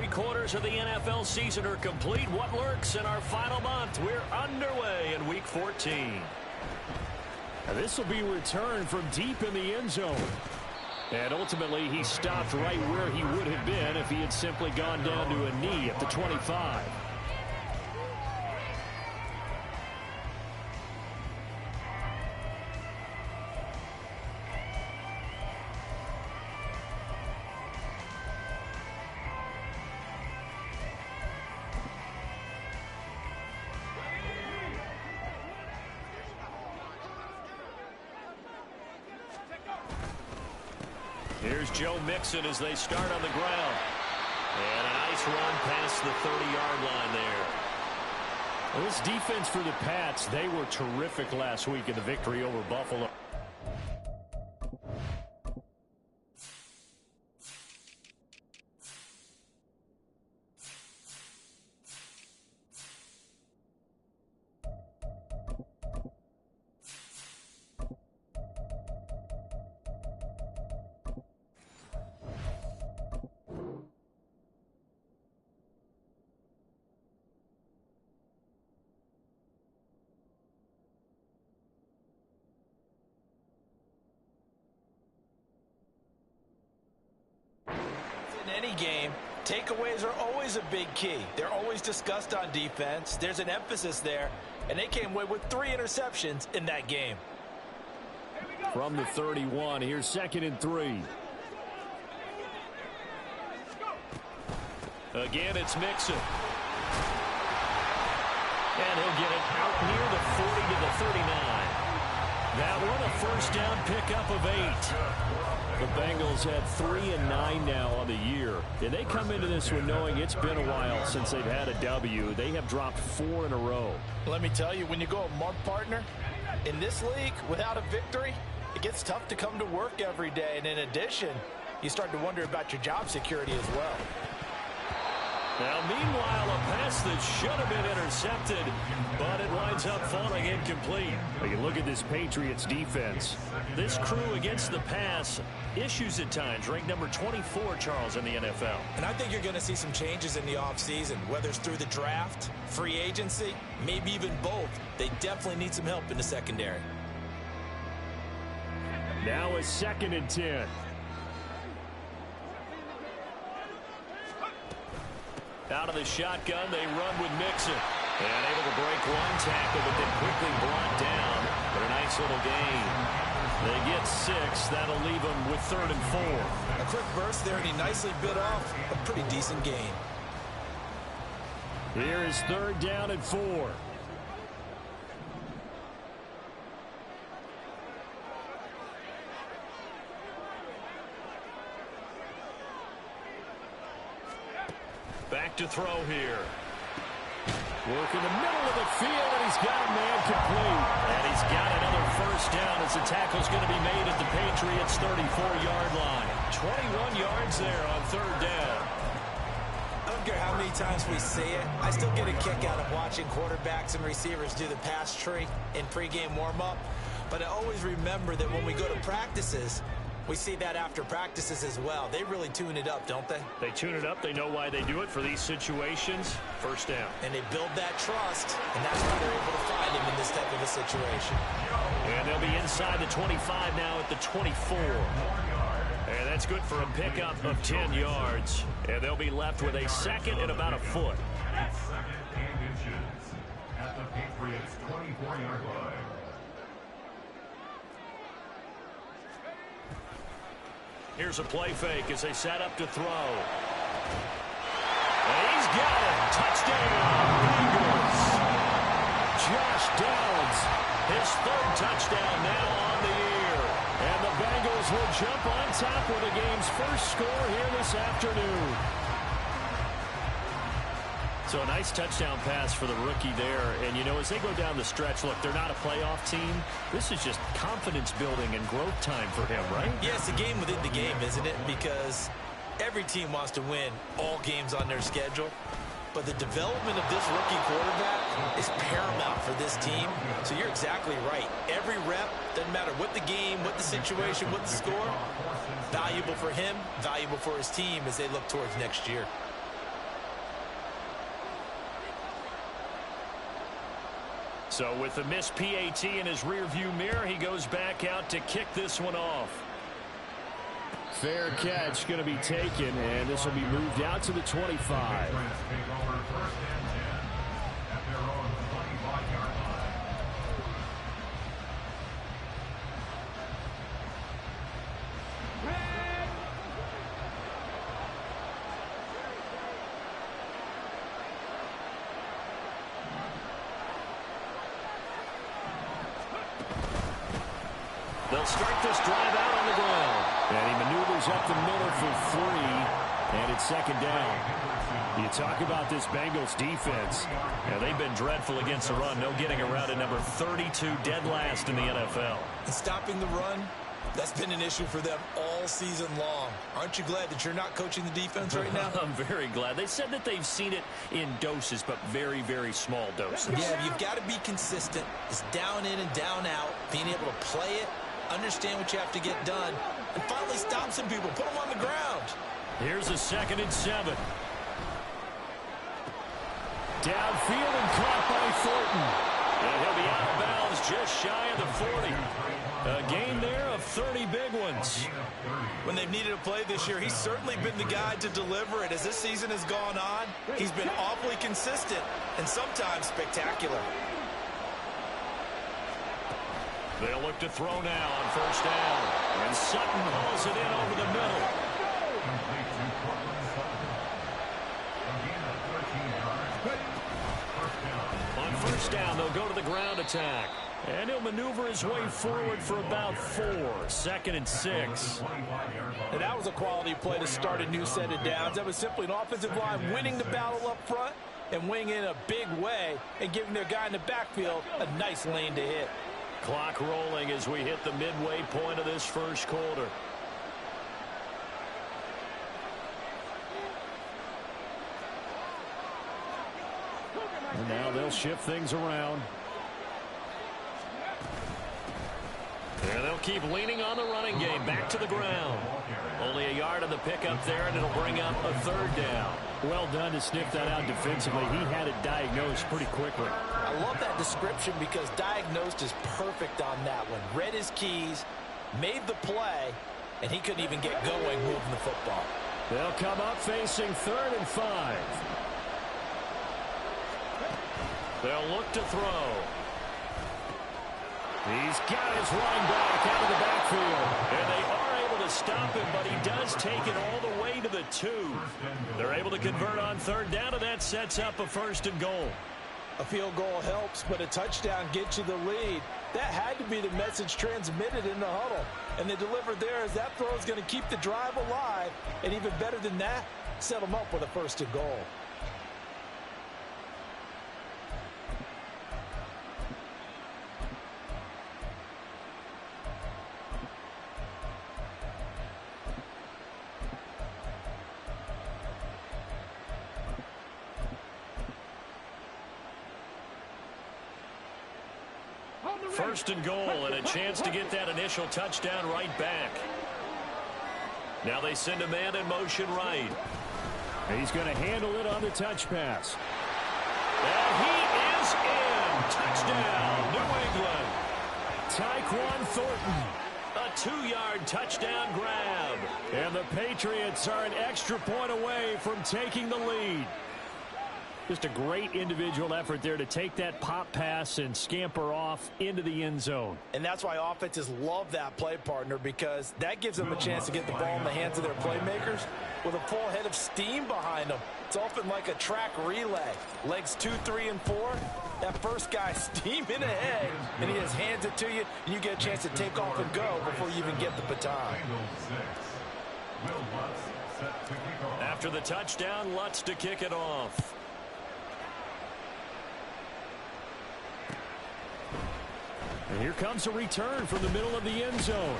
3/4 of the NFL season are complete. What lurks in our final month? We're underway in Week 14. This will be returned from deep in the end zone. And ultimately, he stopped right where he would have been if he had simply gone down to a knee at the 25. Here's Joe Mixon as they start on the ground. And a nice run past the 30-yard line there. Well, this defense for the Pats, they were terrific last week in the victory over Buffalo. Any game, takeaways are always a big key. They're always discussed on defense. There's an emphasis there, and they came away with 3 interceptions in that game. From the 31, here's 2nd and 3. Again, it's Mixon. And he'll get it out near the 40 to the 39. That one a first down pickup of 8. The Bengals have 3-9 now on the year. And they come into this one knowing it's been a while since they've had a W. They have dropped 4 in a row. Let me tell you, when you go a month partner, in this league, without a victory, it gets tough to come to work every day. And in addition, you start to wonder about your job security as well. Now, meanwhile, a pass that should have been intercepted, but it winds up falling incomplete. You look at this Patriots defense. This crew against the pass, issues at times, ranked number 24, Charles, in the NFL. And I think you're going to see some changes in the offseason, whether it's through the draft, free agency, maybe even both. They definitely need some help in the secondary. Now it's 2nd and 10. Out of the shotgun, they run with Mixon. And able to break one tackle, but then quickly brought down. But a nice little gain. They get 6. That'll leave them with 3rd and 4. A quick burst there, and he nicely bit off a pretty decent gain. Here is 3rd down and 4. Back to throw here. Work in the middle of the field, and he's got a man complete. And he's got another first down as the tackle's going to be made at the Patriots' 34-yard line. 21 yards there on 3rd down. I don't care how many times we see it. I still get a kick out of watching quarterbacks and receivers do the pass tree in pregame warm-up. But I always remember that when we go to practices, we see that after practices as well. They really tune it up, don't they? They tune it up. They know why they do it for these situations. First down. And they build that trust, and that's why they're able to find him in this type of a situation. And they'll be inside the 25 now at the 24. And that's good for a pickup of 10 yards. And they'll be left with a 2nd and about a foot. At the Patriots' 24-yard line. Here's a play fake as they set up to throw. And he's got it. Touchdown, Bengals. Josh Downs, his 3rd touchdown now on the year. And the Bengals will jump on top with the game's first score here this afternoon. So a nice touchdown pass for the rookie there. And, you know, as they go down the stretch, look, they're not a playoff team. This is just confidence building and growth time for him, right? Yeah, it's a game within the game, isn't it? Because every team wants to win all games on their schedule. But the development of this rookie quarterback is paramount for this team. So you're exactly right. Every rep, doesn't matter what the game, what the situation, what the score, valuable for him, valuable for his team as they look towards next year. So with the missed PAT in his rearview mirror, he goes back out to kick this one off. Fair catch going to be taken, and this will be moved out to the 25. They'll start this drive out on the ground. And he maneuvers up the middle for 3. And it's second down. You talk about this Bengals defense. Yeah, they've been dreadful against the run. No getting around at number 32, dead last in the NFL. And stopping the run, that's been an issue for them all season long. Aren't you glad that you're not coaching the defense right now? I'm very glad. They said that they've seen it in doses, but very, very small doses. Yeah, you've got to be consistent. It's down in and down out, being able to play it, understand what you have to get done, and finally stop some people, put them on the ground. Here's a 2nd and 7. Downfield and caught by Thornton. And he'll be out of bounds just shy of the 40. A gain there of 30 big ones. When they've needed a play this year, he's certainly been the guy to deliver it. As this season has gone on, he's been awfully consistent and sometimes spectacular. They'll look to throw now on 1st down. And Sutton hauls it in over the middle. On 1st down, they'll go to the ground attack. And he'll maneuver his way forward for about 4. 2nd and 6. And that was a quality play to start a new set of downs. That was simply an offensive line winning the battle up front and winning in a big way and giving their guy in the backfield a nice lane to hit. Clock rolling as we hit the midway point of this first quarter. And now they'll shift things around. And they'll keep leaning on the running game. Back to the ground. Only a yard on the pickup there, and it'll bring up a 3rd down. Well done to sniff that out defensively. He had it diagnosed pretty quickly. I love that description because diagnosed is perfect on that one. Read his keys, made the play, and he couldn't even get going moving the football. They'll come up facing 3rd and 5. They'll look to throw. He's got his running back out of the backfield. And they are able to stop him, but he does take it all the way to the 2. They're able to convert on 3rd down, and that sets up a 1st and goal. A field goal helps, but a touchdown gets you the lead. That had to be the message transmitted in the huddle. And they delivered there as that throw is going to keep the drive alive. And even better than that, set them up with a 1st and goal. First and goal, and a chance to get that initial touchdown right back. Now they send a man in motion right. He's going to handle it on the touch pass. And he is in. Touchdown, New England. Tyquan Thornton. A 2-yard touchdown grab. And the Patriots are an extra point away from taking the lead. Just a great individual effort there to take that pop pass and scamper off into the end zone. And that's why offenses love that play, partner, because that gives them a chance to get the ball in the hands of their playmakers with a full head of steam behind them. It's often like a track relay. Legs 2, 3, and 4. That first guy steaming ahead, and he just hands it to you, and you get a chance to take off and go before you even get the baton. After the touchdown, Lutz to kick it off. And here comes a return from the middle of the end zone.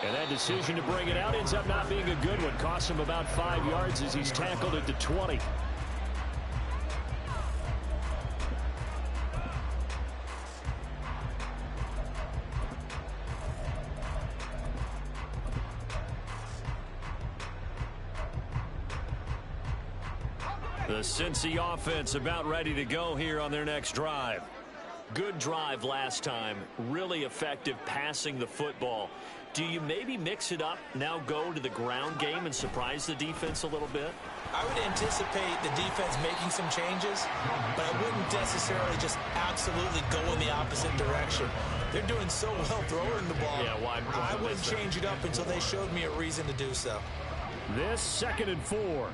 And that decision to bring it out ends up not being a good one. Costs him about 5 yards as he's tackled at the 20. The Cincy offense about ready to go here on their next drive. Good drive last time. Really effective passing the football. Do you maybe mix it up, now go to the ground game and surprise the defense a little bit? I would anticipate the defense making some changes, but I wouldn't necessarily just absolutely go in the opposite direction. They're doing so well throwing the ball. Yeah, why I wouldn't change it up until they showed me a reason to do so. This 2nd and 4.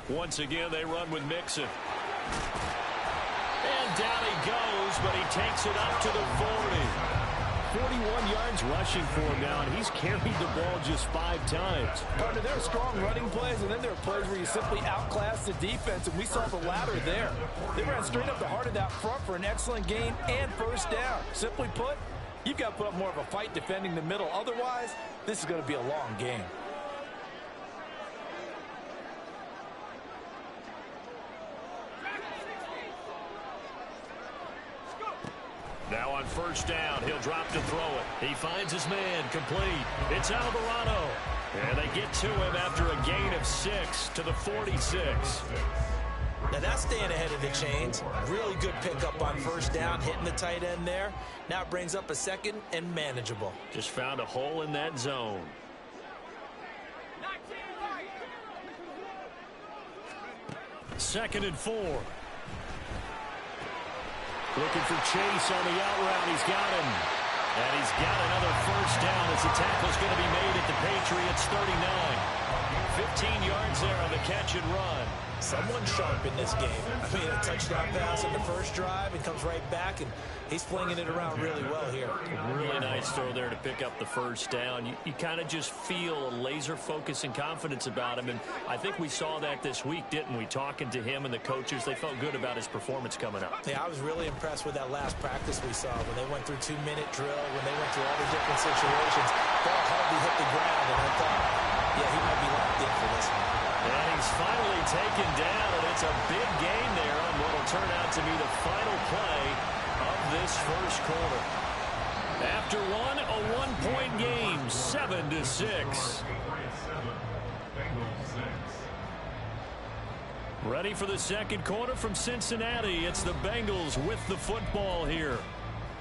Once again, they run with Mixon. And down he goes, but he takes it up to the 40. 41 yards rushing for him now, and he's carried the ball just 5 times. Partner, there are strong running plays, and then there are plays where you simply outclass the defense, and we saw the latter there. They ran straight up the heart of that front for an excellent gain and first down. Simply put, you've got to put up more of a fight defending the middle. Otherwise, this is going to be a long game. Now on first down, he'll drop to throw it. He finds his man, complete. It's Alvarado. And they get to him after a gain of 6 to the 46. Now that's staying ahead of the chains. Really good pickup on first down, hitting the tight end there. Now it brings up a 2nd and manageable. Just found a hole in that zone. Second and 4. Looking for Chase on the out route. He's got him. And he's got another first down as the tackle's going to be made at the Patriots 39. 15 yards there on the catch and run. Someone sharp in this game. I mean, a touchdown pass on the first drive and comes right back, and he's flinging it around really well here. Really nice throw there to pick up the first down. You kind of just feel a laser focus and confidence about him, and I think we saw that this week, didn't we? Talking to him and the coaches, they felt good about his performance coming up. Yeah, I was really impressed with that last practice we saw when they went through 2-minute drill, when they went through all the different situations. Ball hardly hit the ground, and I thought, yeah, he might be locked in for this one. And he's finally taken down, and it's a big gain there on what will turn out to be the final play of this first quarter. After one, a one-point game, 7-6. Ready for the second quarter from Cincinnati. It's the Bengals with the football here,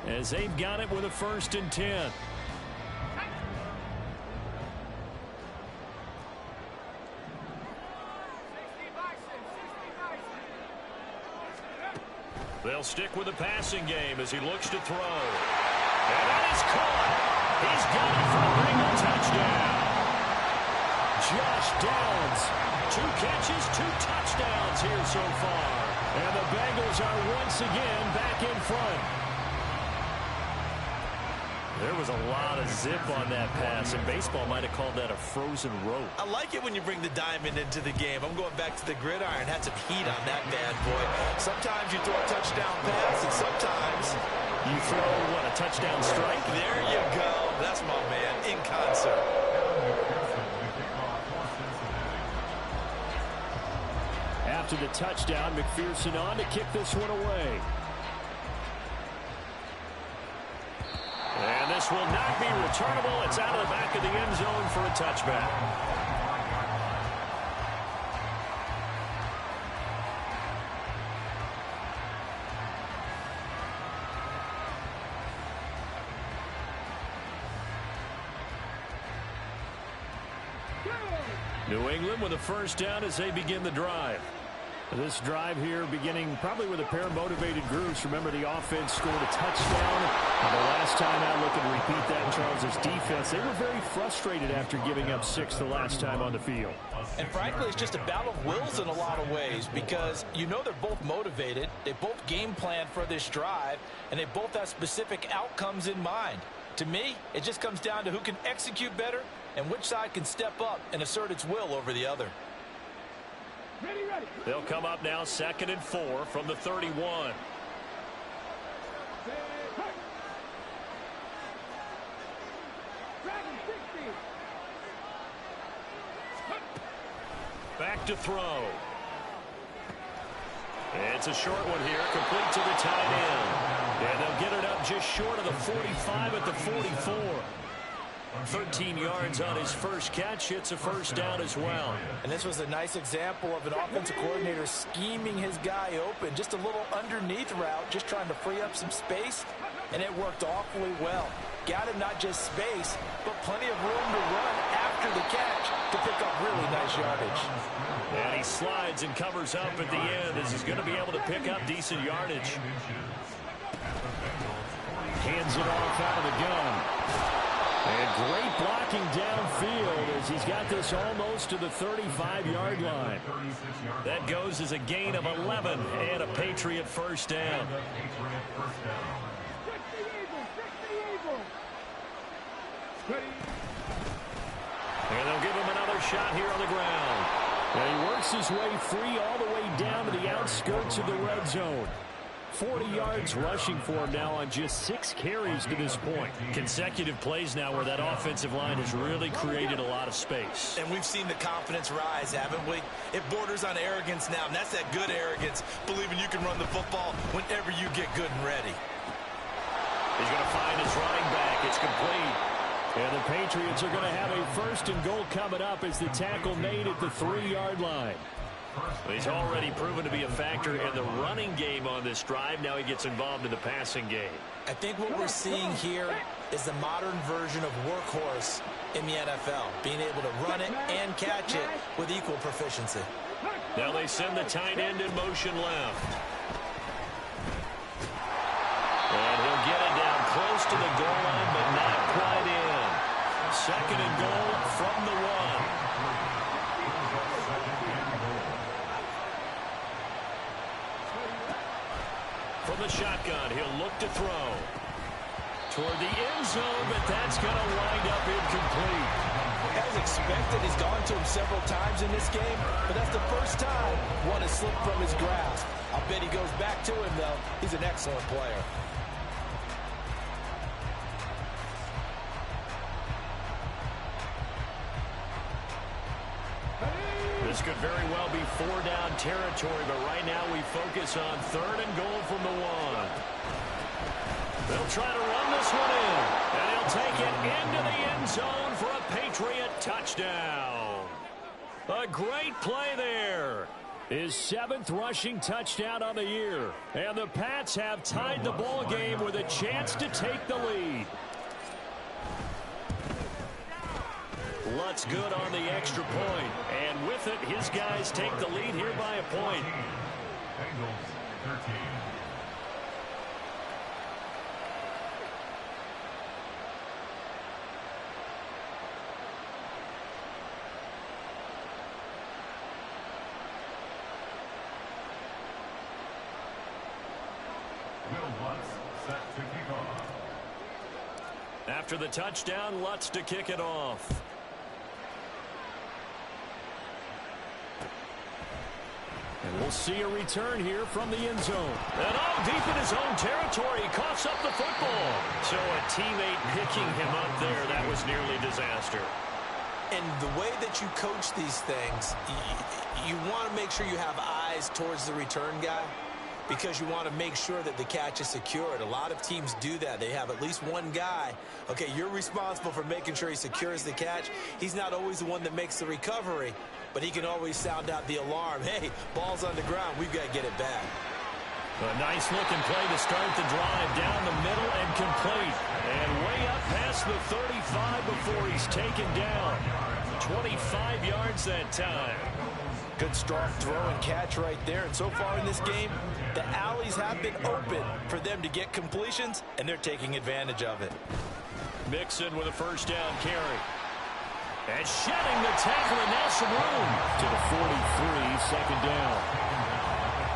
as they've got it with a 1st and 10. They'll stick with the passing game as he looks to throw. And that is caught. He's got it for a Bengal touchdown. Josh Downs, 2 catches, 2 touchdowns here so far. And the Bengals are once again back in front. There was a lot of zip on that pass, and baseball might have called that a frozen rope. I like it when you bring the diamond into the game. I'm going back to the gridiron. Had some heat on that bad boy. Sometimes you throw a touchdown pass, and sometimes you throw, what, a touchdown strike? There you go. That's my man in concert. After the touchdown, McPherson on to kick this one away. And this will not be returnable. It's out of the back of the end zone for a touchback. New England with a first down as they begin the drive. This drive here beginning probably with a pair of motivated groups. Remember, the offense scored a touchdown. And the last time out, looking to repeat that, Charles' defense, they were very frustrated after giving up 6 the last time on the field. And frankly, it's just a battle of wills in a lot of ways, because you know they're both motivated. They both game plan for this drive, and they both have specific outcomes in mind. To me, it just comes down to who can execute better and which side can step up and assert its will over the other. They'll come up now 2nd and 4 from the 31. Back to throw. It's a short one here, complete to the tight end. And they'll get it up just short of the 45 at the 44. 13 yards on his first catch. It's a first down as well. And this was a nice example of an offensive coordinator scheming his guy open. Just a little underneath route, just trying to free up some space, and it worked awfully well. Got him not just space, but plenty of room to run after the catch to pick up really nice yardage. And he slides and covers up at the end as he's going to be able to pick up decent yardage. Hands it off out of the gun. And great blocking downfield as he's got this almost to the 35-yard line. That goes as a gain of 11 and a Patriot first down. And they'll give him another shot here on the ground. And he works his way free all the way down to the outskirts of the red zone. 40 yards rushing for him now on just 6 carries to this point. Consecutive plays now where that offensive line has really created a lot of space. And we've seen the confidence rise, haven't we? It borders on arrogance now, and that's that good arrogance, believing you can run the football whenever you get good and ready. He's going to find his running back. It's complete. And the Patriots are going to have a first and goal coming up as the tackle made at the 3-yard line. He's already proven to be a factor in the running game on this drive. Now he gets involved in the passing game. I think what we're seeing here is the modern version of workhorse in the NFL, being able to run it and catch it with equal proficiency. Now they send the tight end in motion left. And he'll get it down close to the goal line, but not quite in. Second and goal from the 1. From the shotgun, he'll look to throw. Toward the end zone, but that's going to wind up incomplete. As expected, he's gone to him several times in this game, but that's the first time one has slipped from his grasp. I'll bet he goes back to him, though. He's an excellent player. This could very well be 4-down territory, but right now we focus on 3rd and goal from the 1. They'll try to run this one in, and he'll take it into the end zone for a Patriot touchdown. A great play there. His 7th rushing touchdown on the year. And the Pats have tied the ball game with a chance to take the lead. Lutz good on the extra point, and with it, his guys take the lead here by a point. Bengals 13. Will Lutz set to kick off. After the touchdown, Lutz to kick it off. And we'll see a return here from the end zone. And deep in his own territory, he coughs up the football. So a teammate picking him up there, that was nearly disaster. And the way that you coach these things, you want to make sure you have eyes towards the return guy, because you want to make sure that the catch is secured. A lot of teams do that. They have at least one guy. Okay, you're responsible for making sure he secures the catch. He's not always the one that makes the recovery, but he can always sound out the alarm. Hey, ball's on the ground. We've got to get it back. A nice-looking play to start the drive down the middle and complete. And way up past the 35 before he's taken down. 25 yards that time. Good strong throw and catch right there. And so far in this game, the alleys have been open for them to get completions, and they're taking advantage of it. Mixon with a first down carry. And shedding the tackle, and now some room. To the 43, second down.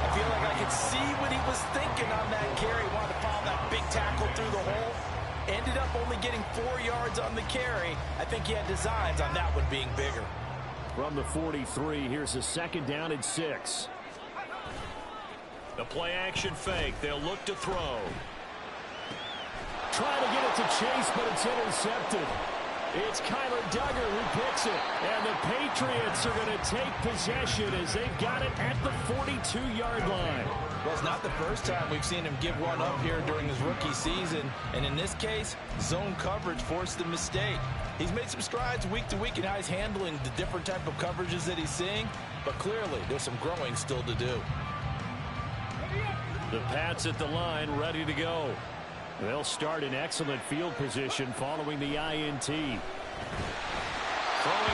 I feel like I could see what he was thinking on that carry. Wanted to follow that big tackle through the hole. Ended up only getting 4 yards on the carry. I think he had designs on that one being bigger. From the 43, here's a second down and 6. The play action fake. They'll look to throw. Trying to get it to Chase, but it's intercepted. It's Kyler Duggar who picks it. And the Patriots are going to take possession as they've got it at the 42-yard line. Well, it's not the first time we've seen him give one up here during his rookie season. And in this case, zone coverage forced the mistake. He's made some strides week to week in how he's handling the different type of coverages that he's seeing. But clearly, there's some growing still to do. The Pats at the line, ready to go. They'll start in excellent field position following the INT. Throwing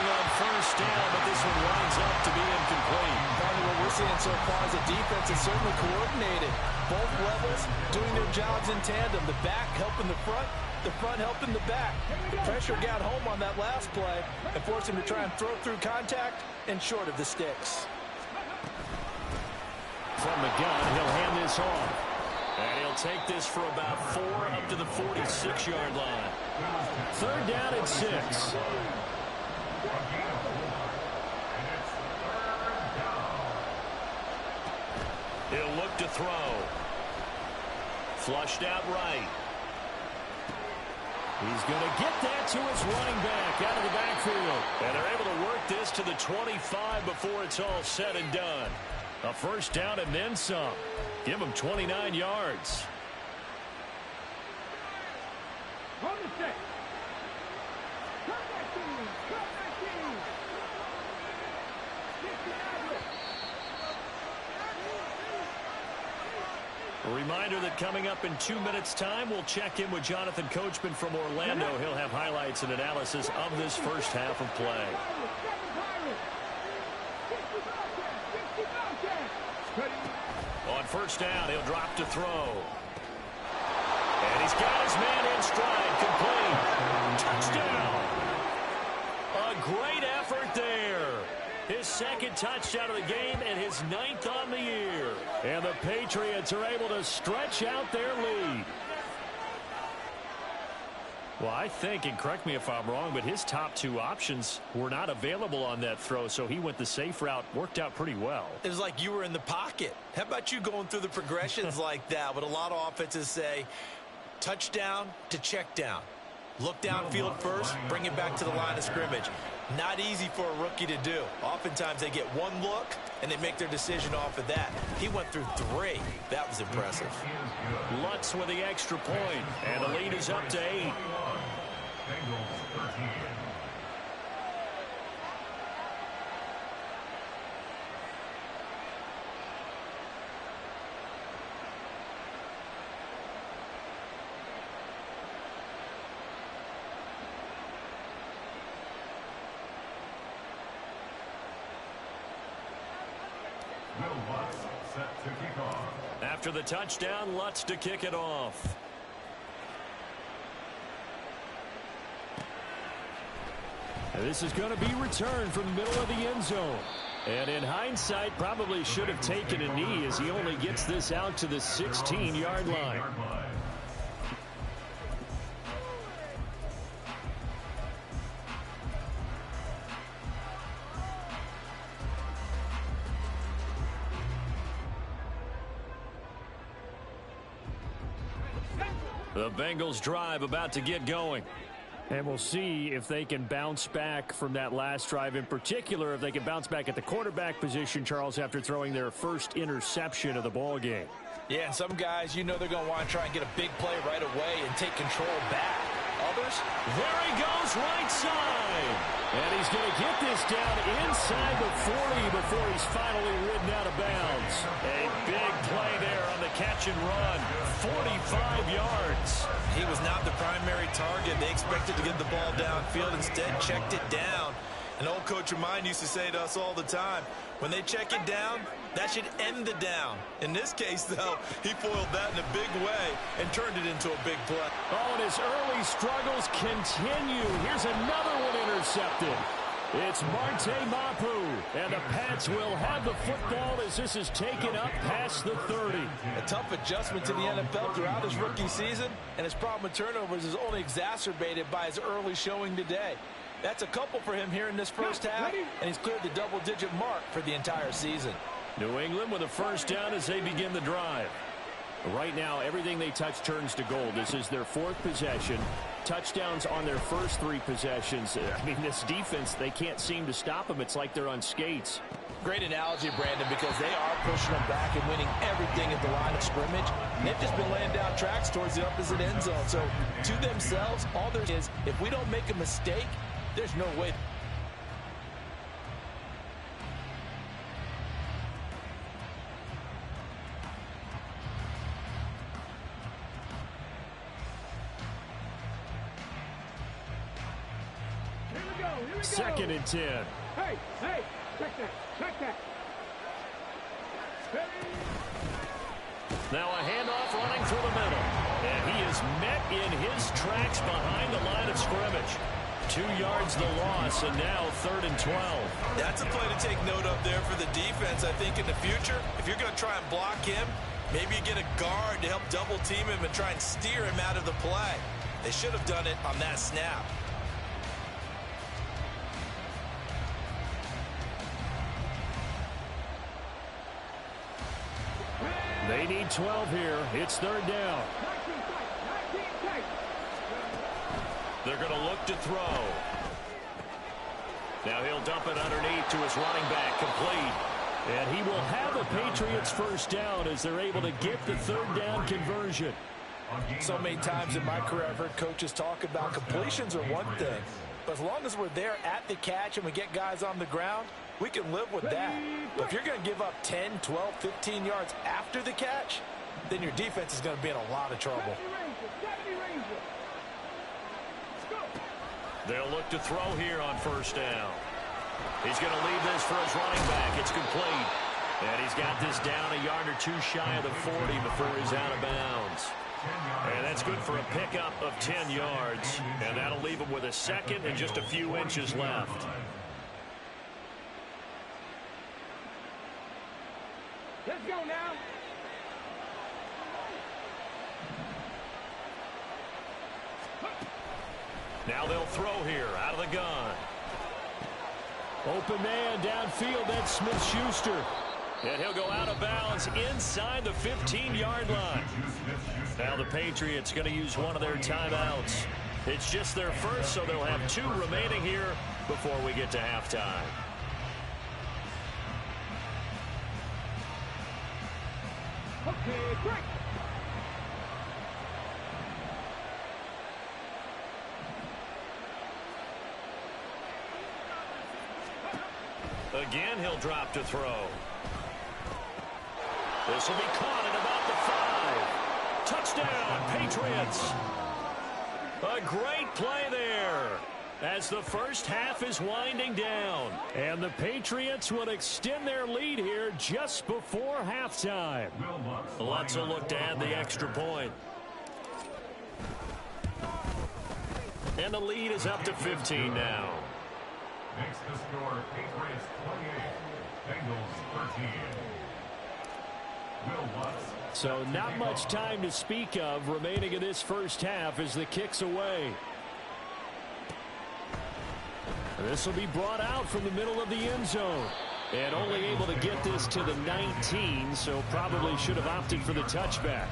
on first down, but this one winds up to be incomplete. Finally, what we're seeing so far is a defense is certainly coordinated. Both levels doing their jobs in tandem. The back helping the front helping the back. The pressure got home on that last play and forced him to try and throw through contact and short of the sticks. From the gun, he'll hand this off. And he'll take this for about 4 up to the 46-yard line. Third down and 6. He'll look to throw. Flushed out right. He's going to get that to his running back out of the backfield. And they're able to work this to the 25 before it's all said and done. A first down and then some. Give him 29 yards. A reminder that coming up in 2 minutes' time, we'll check in with Jonathan Coachman from Orlando. He'll have highlights and analysis of this first half of play. On first down, he'll drop to throw. And he's got his man in stride, complete. Touchdown. A great effort there. His second touchdown of the game and his 9th on the year. And the Patriots are able to stretch out their lead. Well, I think, and correct me if I'm wrong, but his top 2 options were not available on that throw, so he went the safe route. Worked out pretty well. It was like you were in the pocket. How about you going through the progressions like that? What a lot of offenses say, touchdown to check down. Look downfield first, bring it back to the line of scrimmage. Not easy for a rookie to do. Oftentimes they get one look and they make their decision off of that. He went through 3. That was impressive. Lutz with the extra point, and the lead is up to 8. Bengals 13. Lutz set to kick off. After the touchdown, Lutz to kick it off. And this is going to be returned from the middle of the end zone. And in hindsight, probably should have taken a knee as he only gets this out to the 16-yard line. The Bengals drive about to get going. And we'll see if they can bounce back from that last drive. In particular, if they can bounce back at the quarterback position, Charles, after throwing their first interception of the ball game. Yeah, and some guys, you know they're going to want to try and get a big play right away and take control back. Others, there he goes, right side. And he's going to get this down inside the 40 before he's finally ridden out of bounds. A big play there on the catch and run. 45 yards. He was not the primary target. They expected to get the ball downfield. Instead, checked it down. An old coach of mine used to say to us all the time, when they check it down, that should end the down. In this case, though, he foiled that in a big way and turned it into a big play. Oh, and his early struggles continue. Here's another one intercepted. It's Marte Mapu, and the Pats will have the football as this is taken up past the 30. A tough adjustment to the NFL throughout his rookie season, and his problem with turnovers is only exacerbated by his early showing today. That's a couple for him here in this first half, and he's cleared the double-digit mark for the entire season. New England with a first down as they begin the drive. Right now, everything they touch turns to gold. This is their 4th possession. Touchdowns on their first 3 possessions. I mean, this defense, they can't seem to stop them. It's like they're on skates. Great analogy, Brandon, because they are pushing them back and winning everything at the line of scrimmage. And they've just been laying down tracks towards the opposite end zone. So to themselves, all there is, if we don't make a mistake, there's no way. Second and 10. Hey, check that. Now a handoff running through the middle. And he is met in his tracks behind the line of scrimmage. 2 yards the loss, and now 3rd and 12. That's a play to take note of there for the defense. I think in the future, if you're going to try and block him, maybe you get a guard to help double team him and try and steer him out of the play. They should have done it on that snap. They need 12 here. It's 3rd down. They're going to look to throw. Now he'll dump it underneath to his running back, complete. And he will have a Patriots first down as they're able to get the 3rd down conversion. So many times in my career, I've heard coaches talk about completions are one thing. But as long as we're there at the catch and we get guys on the ground, we can live with that. But if you're going to give up 10, 12, 15 yards after the catch, then your defense is going to be in a lot of trouble. They'll look to throw here on first down. He's going to leave this for his running back. It's complete. And he's got this down a yard or two shy of the 40 before he's out of bounds. And that's good for a pickup of 10 yards. And that'll leave him with a second and just a few inches left. Let's go now. Now they'll throw here out of the gun. Open man downfield. That's Smith-Schuster. And he'll go out of bounds inside the 15-yard line. Now the Patriots going to use one of their timeouts. It's just their first, so they'll have 2 remaining here before we get to halftime. Okay, break. Again, he'll drop to throw. This will be caught at about the 5. Touchdown, Patriots. A great play there as the first half is winding down. And the Patriots will extend their lead here just before halftime. Let's look to add the extra point. And the lead is up to 15 now. Makes the score Patriots 28, Bengals 13. Will Lutz. So not much time to speak of remaining in this first half as the kick's away. This will be brought out from the middle of the end zone. And only able to get this to the 19, so probably should have opted for the touchback.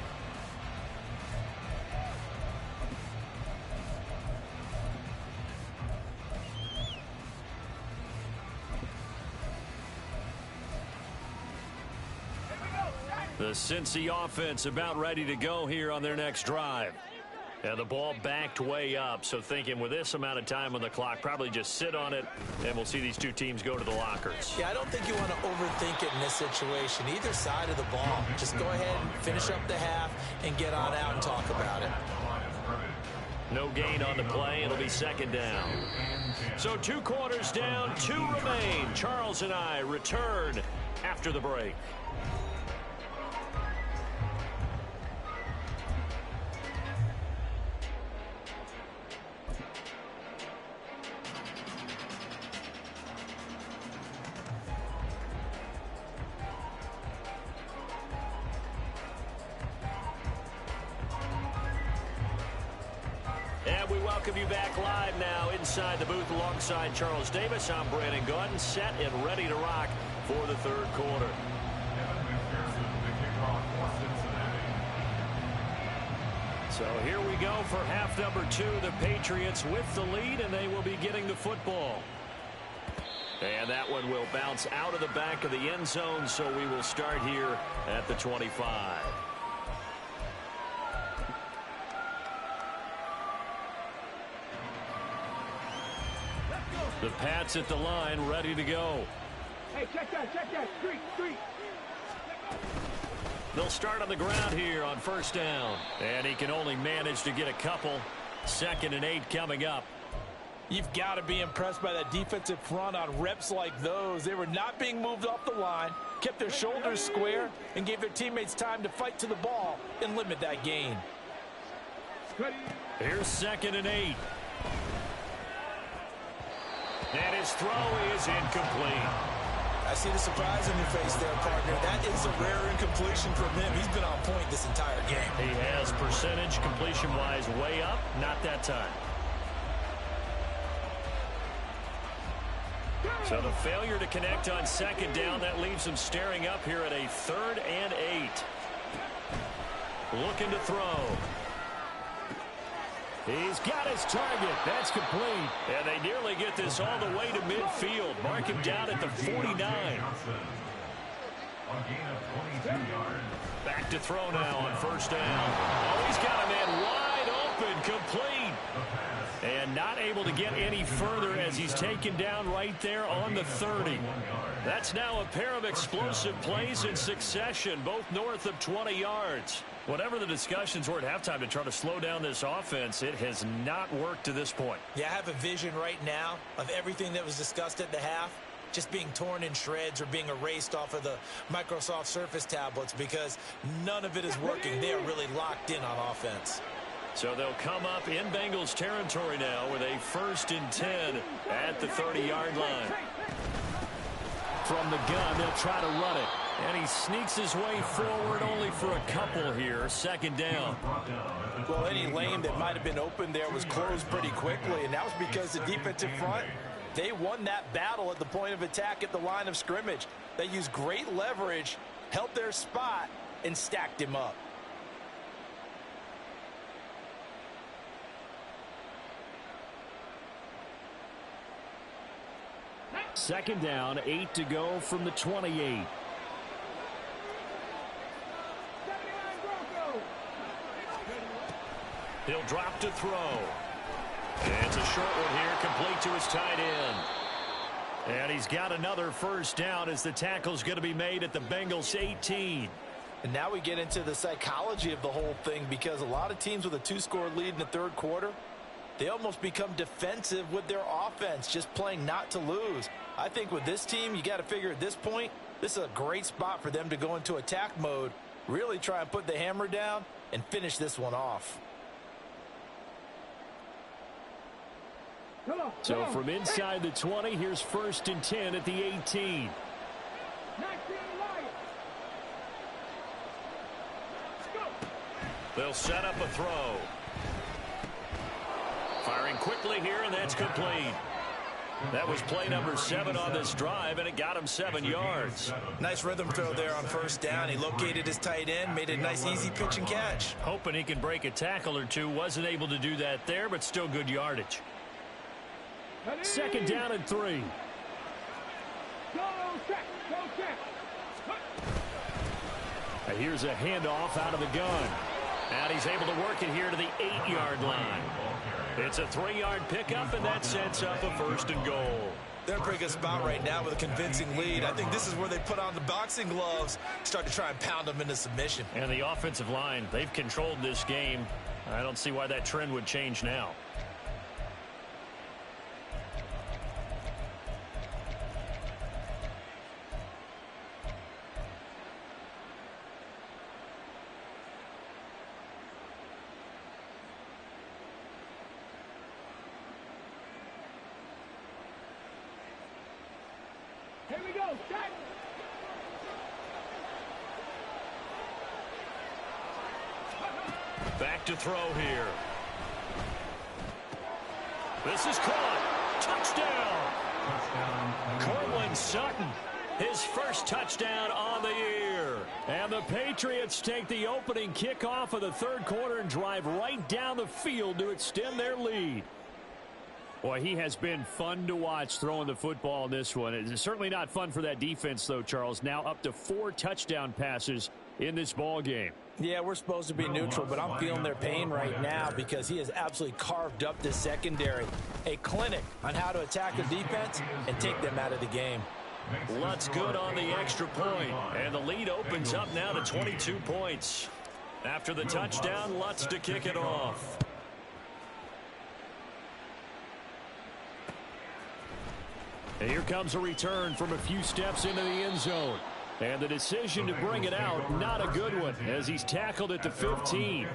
The Cincy offense about ready to go here on their next drive. And the ball backed way up, so thinking with this amount of time on the clock, probably just sit on it, and we'll see these 2 teams go to the lockers. Yeah, I don't think you want to overthink it in this situation. Either side of the ball. Just go ahead and finish up the half and get on out and talk about it. No gain on the play. It'll be second down. So 2 quarters down, 2 remain. Charles and I return after the break. And we welcome you back live now inside the booth alongside Charles Davis. I'm Brandon Gordon, set and ready to rock for the 3rd quarter. So here we go for half number 2. The Patriots with the lead, and they will be getting the football. And that one will bounce out of the back of the end zone, so we will start here at the 25. The Pats at the line, ready to go. Hey, check that. Street. They'll start on the ground here on first down. And he can only manage to get a couple. 2nd and 8 coming up. You've got to be impressed by that defensive front on reps like those. They were not being moved off the line, kept their shoulders square, and gave their teammates time to fight to the ball and limit that gain. Here's 2nd and 8. And his throw is incomplete. I see the surprise on your face there, partner. That is a rare incompletion from him. He's been on point this entire game. He has percentage completion-wise way up. Not that time. So the failure to connect on 2nd down, that leaves him staring up here at a 3rd and 8. Looking to throw. He's got his target. That's complete. And they nearly get this all the way to midfield. Mark him down at the 49. Back to throw now on first down. Oh, he's got a man wide open, complete. And not able to get any further as he's taken down right there on the 30. That's now a pair of explosive plays in succession, both north of 20 yards. Whatever the discussions were at halftime to try to slow down this offense, it has not worked to this point. Yeah, I have a vision right now of everything that was discussed at the half just being torn in shreds or being erased off of the Microsoft Surface tablets because none of it is working. They are really locked in on offense. So they'll come up in Bengals territory now with a 1st and 10 at the 30-yard line. From the gun, they'll try to run it. And he sneaks his way forward only for a couple here. 2nd down. Well, any lane that might have been open there was closed pretty quickly, and that was because the defensive front, they won that battle at the point of attack at the line of scrimmage. They used great leverage, held their spot, and stacked him up. Second down, 8 to go from the 28. He'll drop to throw. And it's a short one here, complete to his tight end. And he's got another first down as the tackle's going to be made at the Bengals 18. And now we get into the psychology of the whole thing because a lot of teams with a 2-score lead in the 3rd quarter, they almost become defensive with their offense, just playing not to lose. I think with this team, you got to figure at this point, this is a great spot for them to go into attack mode, really try and put the hammer down and finish this one off. So from inside the 20, here's 1st and 10 at the 18. They'll set up a throw. Firing quickly here, and that's complete. That was play number 7 on this drive, and it got him 7 yards. Nice rhythm throw there on first down. He located his tight end, made a nice easy pitch and catch. Hoping he can break a tackle or two. Wasn't able to do that there, but still good yardage. 2nd down and 3. And here's a handoff out of the gun. And he's able to work it here to the 8-yard line. It's a 3-yard pickup, and that sets up a 1st and goal. They're in a pretty good spot right now with a convincing lead. I think this is where they put on the boxing gloves, start to try and pound them into submission. And the offensive line, they've controlled this game. I don't see why that trend would change now. Here we go, set! Back to throw here. This is caught. Touchdown! Cortland Sutton, his first touchdown on the year. And the Patriots take the opening kickoff of the 3rd quarter and drive right down the field to extend their lead. Boy, he has been fun to watch throwing the football in this one. It's certainly not fun for that defense, though, Charles. Now up to 4 touchdown passes in this ball game. Yeah, we're supposed to be neutral, but I'm feeling their pain right now because he has absolutely carved up this secondary. A clinic on how to attack the defense and take them out of the game. Lutz good on the extra point, and the lead opens up now to 22 points. After the touchdown, Lutz to kick it off. And here comes a return from a few steps into the end zone. And the decision to bring it out, not a good one, as he's tackled at the 15.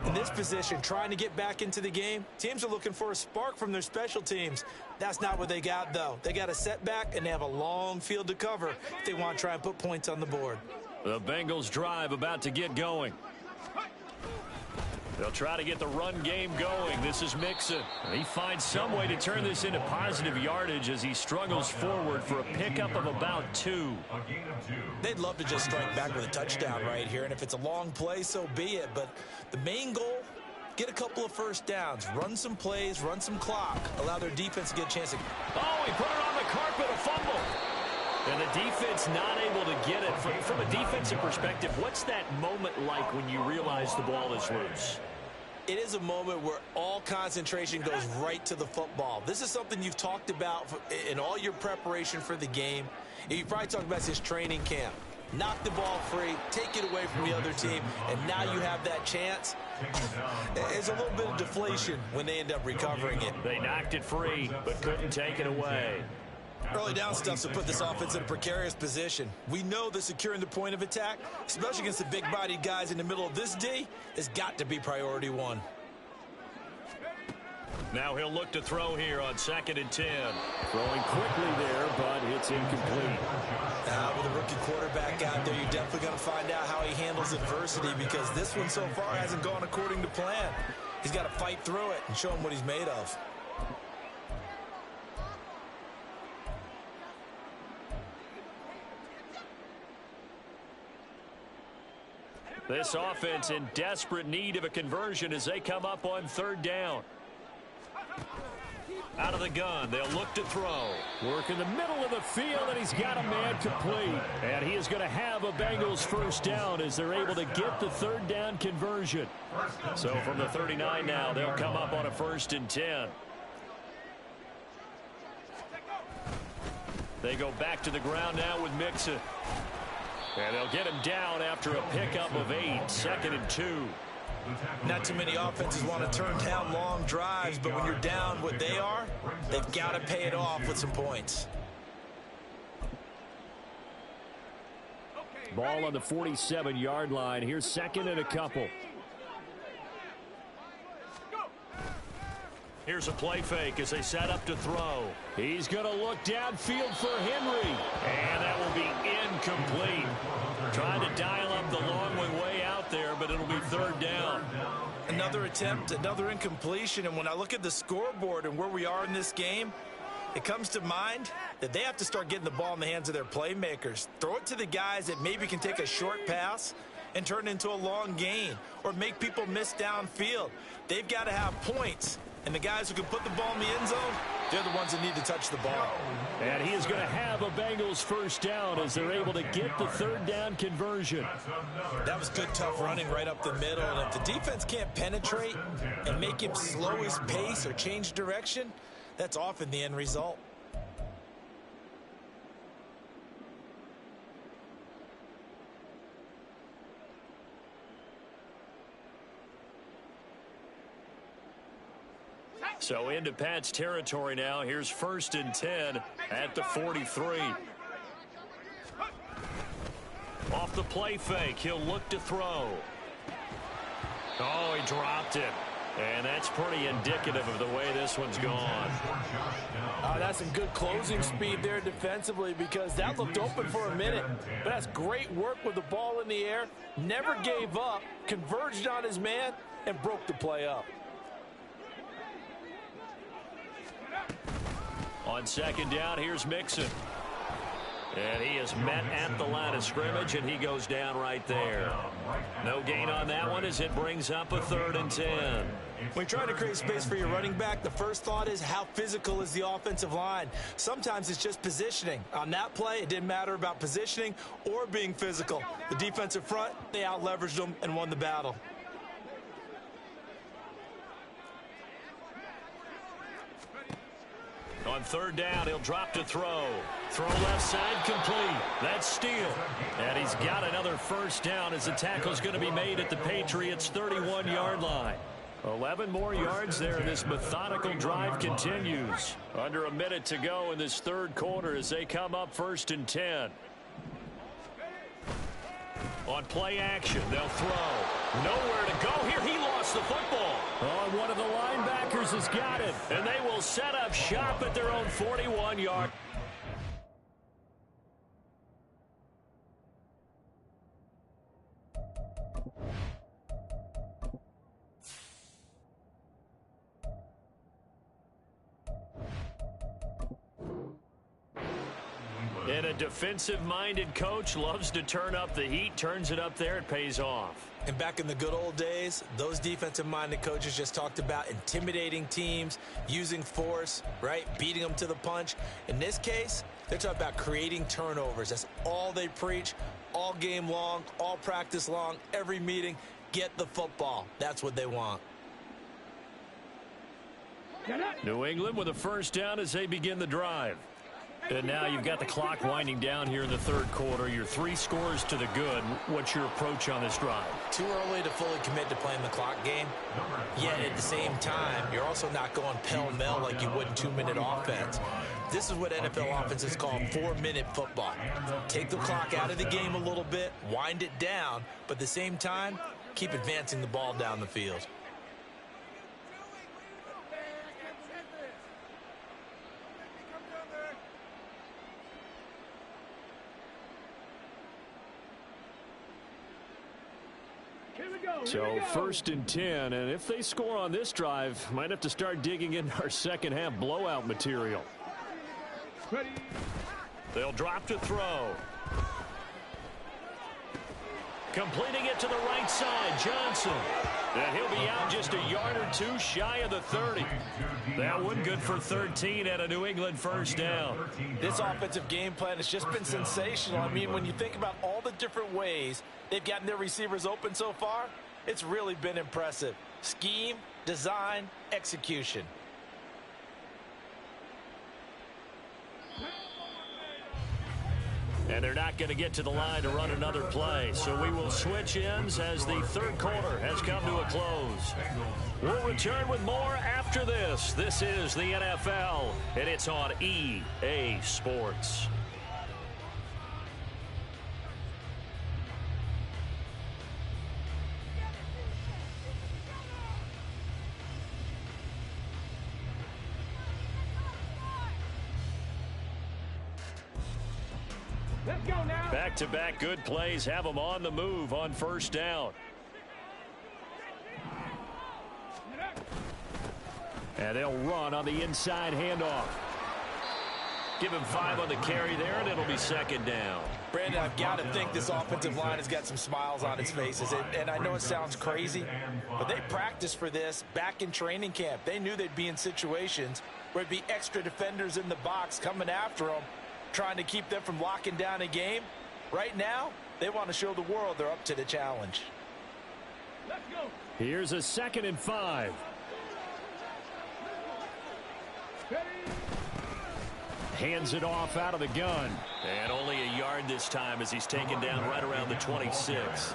In this position, trying to get back into the game, teams are looking for a spark from their special teams. That's not what they got, though. They got a setback, and they have a long field to cover if they want to try and put points on the board. The Bengals drive about to get going. They'll try to get the run game going. This is Mixon. He finds some way to turn this into positive yardage as he struggles forward for a pickup of about 2. They'd love to just strike back with a touchdown right here, and if it's a long play, so be it. But the main goal, get a couple of first downs, run some plays, run some clock, allow their defense to get a chance to... Oh, he put it on the carpet, a fumble. And the defense not able to get it. From a defensive perspective, what's that moment like when you realize the ball is loose? It is a moment where all concentration goes right to the football. This is something you've talked about in all your preparation for the game. You probably talked about this training camp. Knock the ball free, take it away from the other team, and now you have that chance. There's a little bit of deflation when they end up recovering it. They knocked it free, but couldn't take it away. Early down stuff to put this offense in a precarious position. We know that securing the point of attack, especially against the big-bodied guys in the middle of this D, has got to be priority 1. Now he'll look to throw here on 2nd and 10. Throwing quickly there, but it's incomplete. With a rookie quarterback out there, you're definitely going to find out how he handles adversity because this one so far hasn't gone according to plan. He's got to fight through it and show him what he's made of. This offense in desperate need of a conversion as they come up on 3rd down. Out of the gun, they'll look to throw. Work in the middle of the field, and he's got a man complete. And he is going to have a Bengals first down as they're able to get the 3rd down conversion. So from the 39 now, they'll come up on a 1st and 10. They go back to the ground now with Mixon. And they'll get him down after a pickup of 8, 2nd and 2. Not too many offenses want to turn down long drives, but when you're down what they are, they've got to pay it off with some points. Ball on the 47-yard line. Here's 2nd and a couple. Here's a play fake as they set up to throw. He's going to look downfield for Henry. And that will be incomplete. Trying to dial up the long way out there, but it'll be 3rd down. Another attempt, another incompletion. And when I look at the scoreboard and where we are in this game, it comes to mind that they have to start getting the ball in the hands of their playmakers. Throw it to the guys that maybe can take a short pass and turn it into a long gain or make people miss downfield. They've got to have points. And the guys who can put the ball in the end zone, they're the ones that need to touch the ball. And he is going to have a Bengals first down as they're able to get the 3rd down conversion. That was good, tough running right up the middle. And if the defense can't penetrate and make him slow his pace or change direction, that's often the end result. So into Pat's territory now. Here's 1st and 10 at the 43. Off the play fake, he'll look to throw. Oh, he dropped it. And that's pretty indicative of the way this one's gone. That's some good closing speed there defensively because that looked open for a minute. But that's great work with the ball in the air. Never gave up, converged on his man, and broke the play up. On 2nd down, here's Mixon. And he is met at the line of scrimmage, and he goes down right there. No gain on that one as it brings up a 3rd and 10. When trying to create space for your running back, the first thought is how physical is the offensive line. Sometimes it's just positioning. On that play, it didn't matter about positioning or being physical. The defensive front, they out-leveraged them and won the battle. On 3rd down, he'll drop to throw. Throw left side complete. That's Steele. And he's got another 1st down as the tackle's going to be made at the Patriots' 31-yard line. 11 more yards there. This methodical drive continues. Under a minute to go in this 3rd quarter as they come up 1st and 10. On play action, they'll throw. Nowhere to go here. He lost the football. Oh, one of the linebackers has got it. And they will set up shop at their own 41-yard. And a defensive-minded coach loves to turn up the heat, turns it up there, it pays off. And back in the good old days, those defensive-minded coaches just talked about intimidating teams, using force, right, beating them to the punch. In this case, they're talking about creating turnovers. That's all they preach, all game long, all practice long, every meeting. Get the football. That's what they want. New England with a 1st down as they begin the drive. And now you've got the clock winding down here in the 3rd quarter. You're 3 scores to the good. What's your approach on this drive? Too early to fully commit to playing the clock game. Yet at the same time, you're also not going pell-mell like you would in 2-minute offense. This is what NFL offenses call 4-minute football. Take the clock out of the game a little bit, wind it down, but at the same time, keep advancing the ball down the field. So 1st and 10, and if they score on this drive, might have to start digging in our second half blowout material. They'll drop to throw. Completing it to the right side, Johnson. And he'll be out just a yard or 2 shy of the 30. That one good for 13 at a New England 1st down. This offensive game plan has just been sensational. I mean, when you think about all the different ways they've gotten their receivers open so far, it's really been impressive. Scheme, design, execution. And they're not going to get to the line to run another play. So we will switch ends as the 3rd quarter has come to a close. We'll return with more after this. This is the NFL, and it's on EA Sports. Let's go now. Back-to-back good plays have them on the move on 1st down. And they'll run on the inside handoff. Give him 5 on the carry there, and it'll be 2nd down. Brandon, I've got to think this offensive line has got some smiles on its faces. And I know it sounds crazy, but they practiced for this back in training camp. They knew they'd be in situations where it'd be extra defenders in the box coming after them, trying to keep them from locking down a game. Right now, they want to show the world they're up to the challenge. Let's go. Here's a 2nd and 5. Hands it off out of the gun. And only a yard this time as he's taken down right around the 26.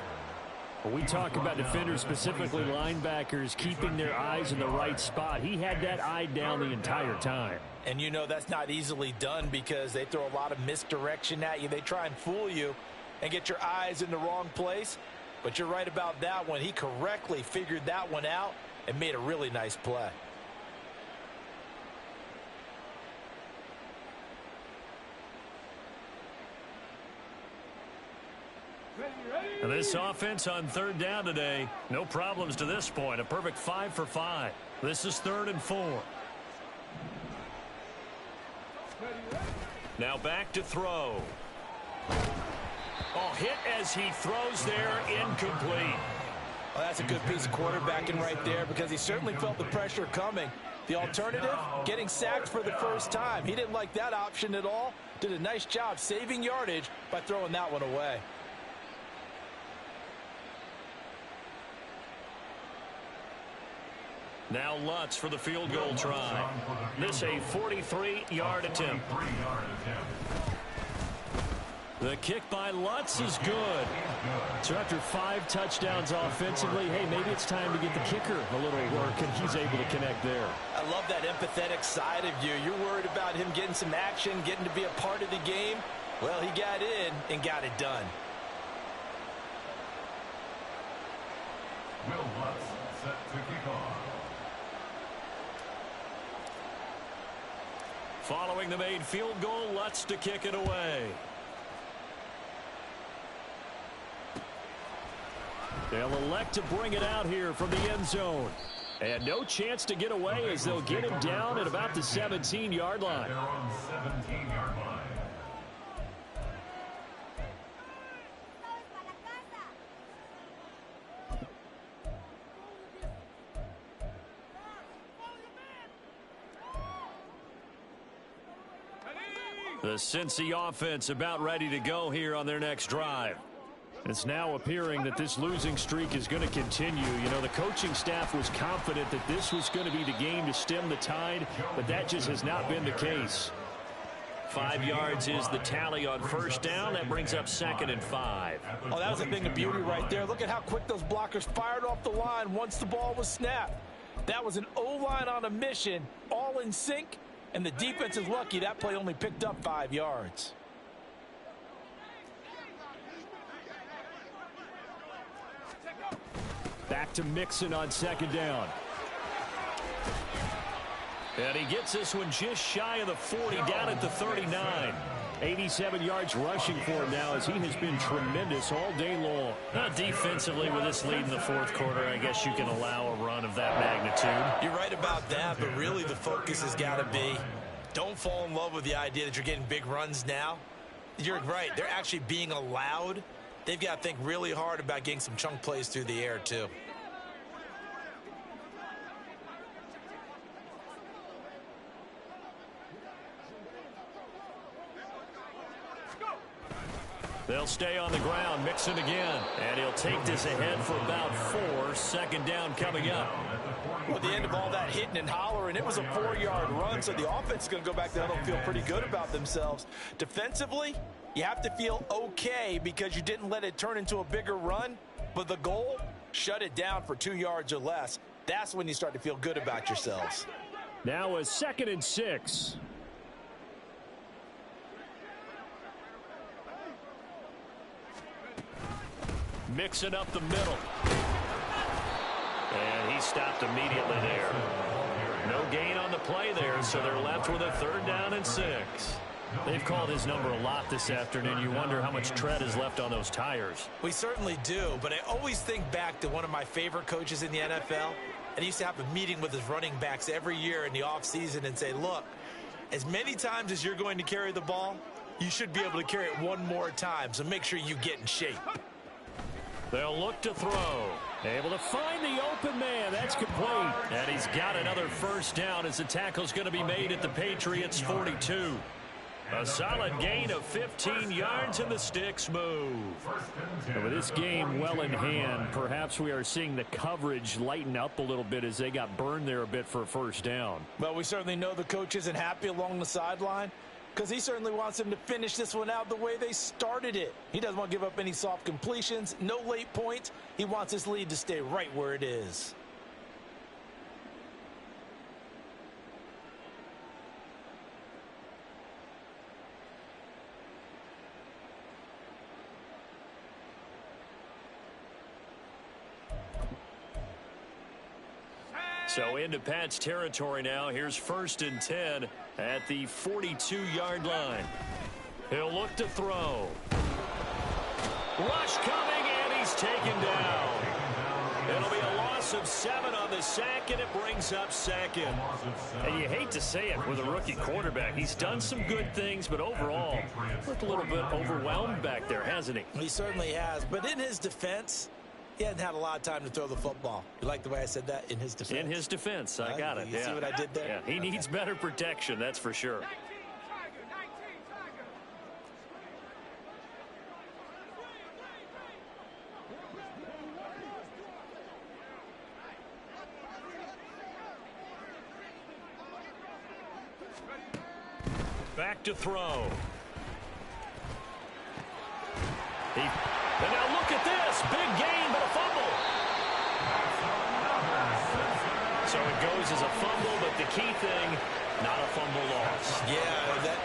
When we talk about defenders, specifically linebackers, keeping their eyes in the right spot, he had that eye down the entire time. And you know that's not easily done because they throw a lot of misdirection at you. They try and fool you and get your eyes in the wrong place. But you're right about that one. He correctly figured that one out and made a really nice play. And this offense on 3rd down today, no problems to this point. A perfect 5 for 5. This is 3rd and 4. Now back to throw. Oh, hit as he throws there, incomplete. Well, that's a good piece of quarterbacking right there because he certainly felt the pressure coming. The alternative, getting sacked for the first time. He didn't like that option at all. Did a nice job saving yardage by throwing that one away. Now Lutz for the field goal try. This a 43-yard attempt. The kick by Lutz is good. So after 5 touchdowns offensively, hey, maybe it's time to get the kicker a little work, and he's able to connect there. I love that empathetic side of you. You're worried about him getting some action, getting to be a part of the game. Well, he got in and got it done. Will Lutz set to kick off. Following the made field goal, Lutz to kick it away. They'll elect to bring it out here from the end zone. And no chance to get away as they'll get him down at about the 17-yard line. They're on 17-yard line. The Cincy offense about ready to go here on their next drive. It's now appearing that this losing streak is going to continue. You know, the coaching staff was confident that this was going to be the game to stem the tide, but that just has not been the case. 5 yards is the tally on first down. That brings up 2nd and 5. Oh, that was a thing of beauty right there. Look at how quick those blockers fired off the line once the ball was snapped. That was an O-line on a mission, all in sync, and the defense is lucky that play only picked up 5 yards. Back to Mixon on 2nd down. And he gets this one just shy of the 40, down at the 39. 87 yards rushing for him now as he has been tremendous all day long. Defensively, with this lead in the 4th quarter, I guess you can allow a run of that magnitude. You're right about that, but really the focus has got to be don't fall in love with the idea that you're getting big runs now. You're right. They're actually being allowed. They've got to think really hard about getting some chunk plays through the air, too. They'll stay on the ground. Mixon again. And he'll take this ahead for about 4. 2nd down coming up. With the end of all that hitting and hollering, it was a 4-yard run, so the offense is going to go back there and feel pretty good about themselves. Defensively, you have to feel okay because you didn't let it turn into a bigger run, but the goal, shut it down for 2 yards or less. That's when you start to feel good about yourselves. Now a 2nd and 6. Mixing up the middle. And he stopped immediately there. No gain on the play there, so they're left with a 3rd down and 6. They've called his number a lot this afternoon. You wonder how much tread is left on those tires. We certainly do, but I always think back to one of my favorite coaches in the NFL. And he used to have a meeting with his running backs every year in the offseason and say, look, as many times as you're going to carry the ball, you should be able to carry it one more time, so make sure you get in shape. They'll look to throw. Able to find the open man. That's complete. And he's got another 1st down as the tackle's going to be made at the Patriots' 42. A solid gain of 15 yards and the sticks move. And with this game well in hand, perhaps we are seeing the coverage lighten up a little bit as they got burned there a bit for a 1st down. Well, we certainly know the coach isn't happy along the sideline because he certainly wants them to finish this one out the way they started it. He doesn't want to give up any soft completions, no late points. He wants his lead to stay right where it is. So into Pat's territory now. Here's 1st and 10 at the 42-yard line. He'll look to throw. Rush coming, and he's taken down. It'll be a loss loss of 7 on the sack, and it brings up second. And you hate to say it with a rookie quarterback. He's done some good things, but overall, looked a little bit overwhelmed back there, hasn't he? He certainly has. But in his defense, he hasn't had a lot of time to throw the football. You like the way I said that? In his defense? In his defense. I got it. You see what I did there? Yeah, he needs better protection, that's for sure. Back to throw. And now look at this. Big gain, but a fumble. So it goes as a fumble, but the key thing, not a fumble loss. Yeah,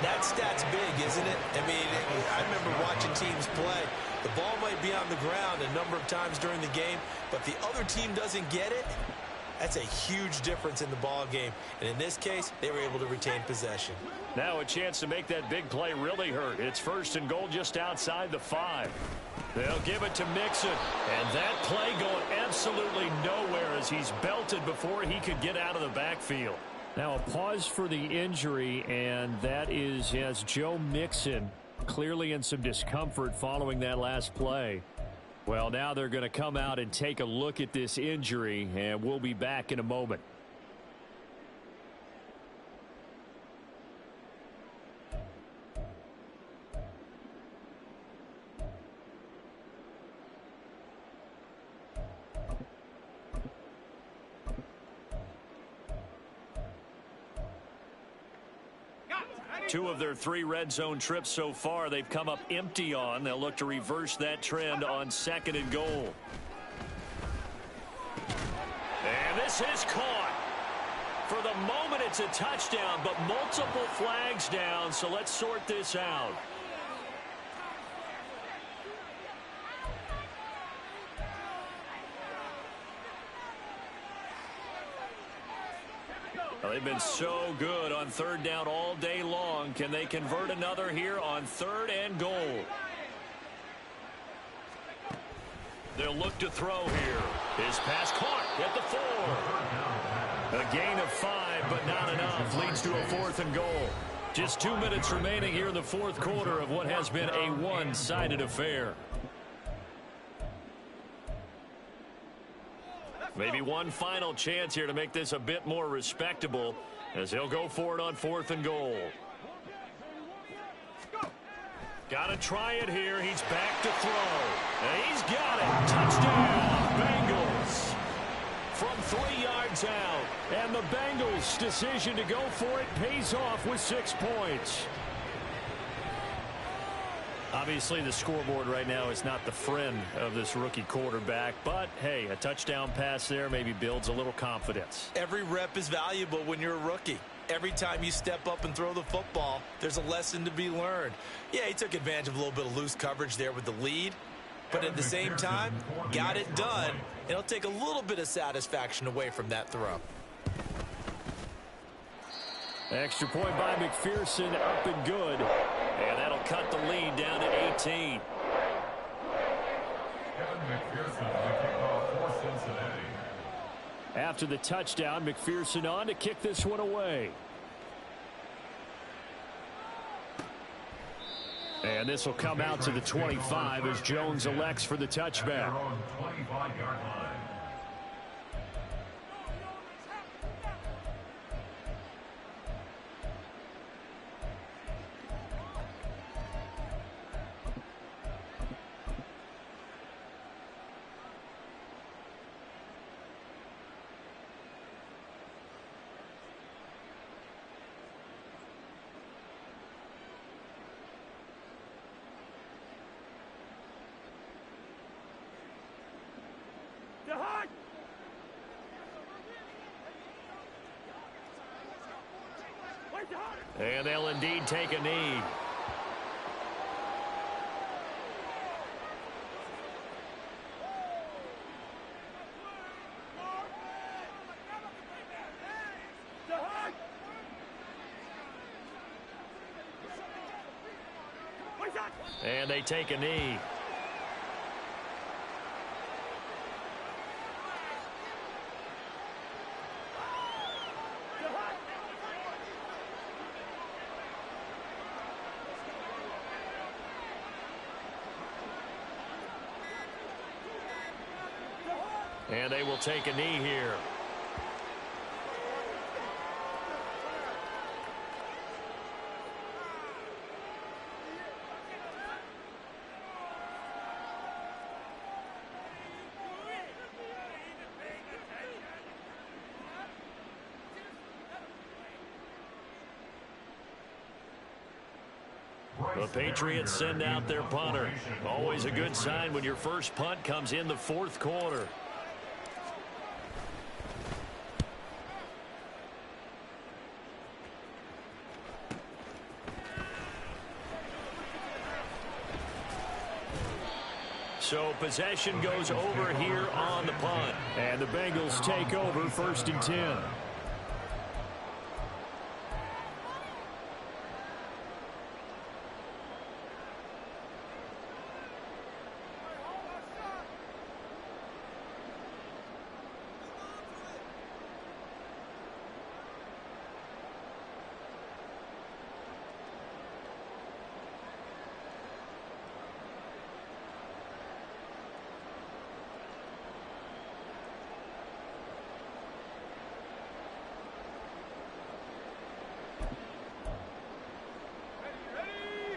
that stat's big, isn't it? I mean, I remember watching teams play. The ball might be on the ground a number of times during the game, but the other team doesn't get it. That's a huge difference in the ball game. And in this case, they were able to retain possession. Now a chance to make that big play really hurt. It's 1st and goal just outside the 5. They'll give it to Mixon. And that play going absolutely nowhere as he's belted before he could get out of the backfield. Now a pause for the injury, and that is as Joe Mixon clearly in some discomfort following that last play. Well, now they're going to come out and take a look at this injury, and we'll be back in a moment. Two of their 3 red zone trips so far, they've come up empty on. They'll look to reverse that trend on 2nd and goal. And this is caught. For the moment, it's a touchdown, but multiple flags down, so let's sort this out. Well, they've been so good on 3rd down all day long. Can they convert another here on 3rd and goal? They'll look to throw here. His pass caught at the 4. A gain of 5, but not enough. Leads to a 4th and goal. Just 2 minutes remaining here in the 4th quarter of what has been a one-sided affair. Maybe one final chance here to make this a bit more respectable as he'll go for it on 4th and goal. Got to try it here. He's back to throw. And he's got it. Touchdown, Bengals. From 3 yards out. And the Bengals' decision to go for it pays off with 6 points. Obviously, the scoreboard right now is not the friend of this rookie quarterback. But, hey, a touchdown pass there maybe builds a little confidence. Every rep is valuable when you're a rookie. Every time you step up and throw the football, there's a lesson to be learned. Yeah, he took advantage of a little bit of loose coverage there with the lead. But at the same time, got it done. It'll take a little bit of satisfaction away from that throw. Extra point by McPherson, up and good. And that'll cut the lead down to 18. After the touchdown, McPherson on to kick this one away. And this will come out to the 25 as Jones elects for the touchback. And they'll indeed take a knee. And they take a knee. And they will take a knee here. The Patriots send out their punter. Always a good sign when your first punt comes in the fourth quarter. So possession goes over here on the punt. And the Bengals take over 1st and 10.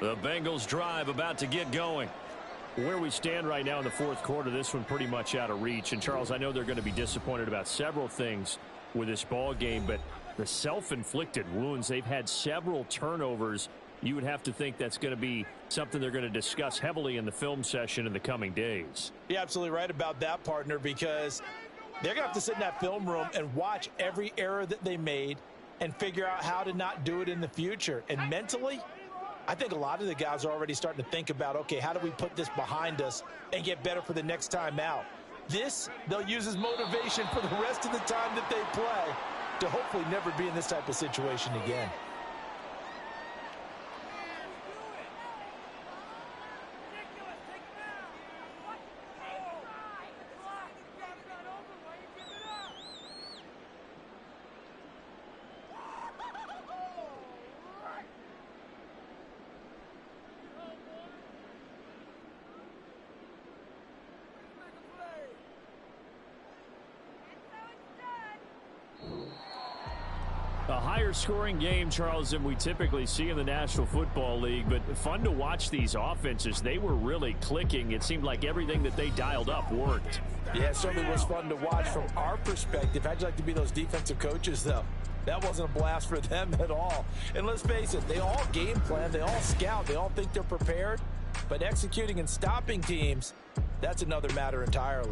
The Bengals drive about to get going. Where we stand right now in the fourth quarter, this one pretty much out of reach. And, Charles, I know they're going to be disappointed about several things with this ball game, but the self-inflicted wounds, they've had several turnovers. You would have to think that's going to be something they're going to discuss heavily in the film session in the coming days. You're absolutely right about that, partner, because they're going to have to sit in that film room and watch every error that they made and figure out how to not do it in the future. And mentally, I think a lot of the guys are already starting to think about, okay, how do we put this behind us and get better for the next time out? This, they'll use as motivation for the rest of the time that they play to hopefully never be in this type of situation again. A higher scoring game, Charles, than we typically see in the National Football League, but fun to watch these offenses. They were really clicking. It seemed like everything that they dialed up worked. Yeah, it certainly was fun to watch from our perspective. How'd you like to be those defensive coaches, though? That wasn't a blast for them at all. And let's face it, they all game plan, they all scout, they all think they're prepared, but executing and stopping teams, that's another matter entirely.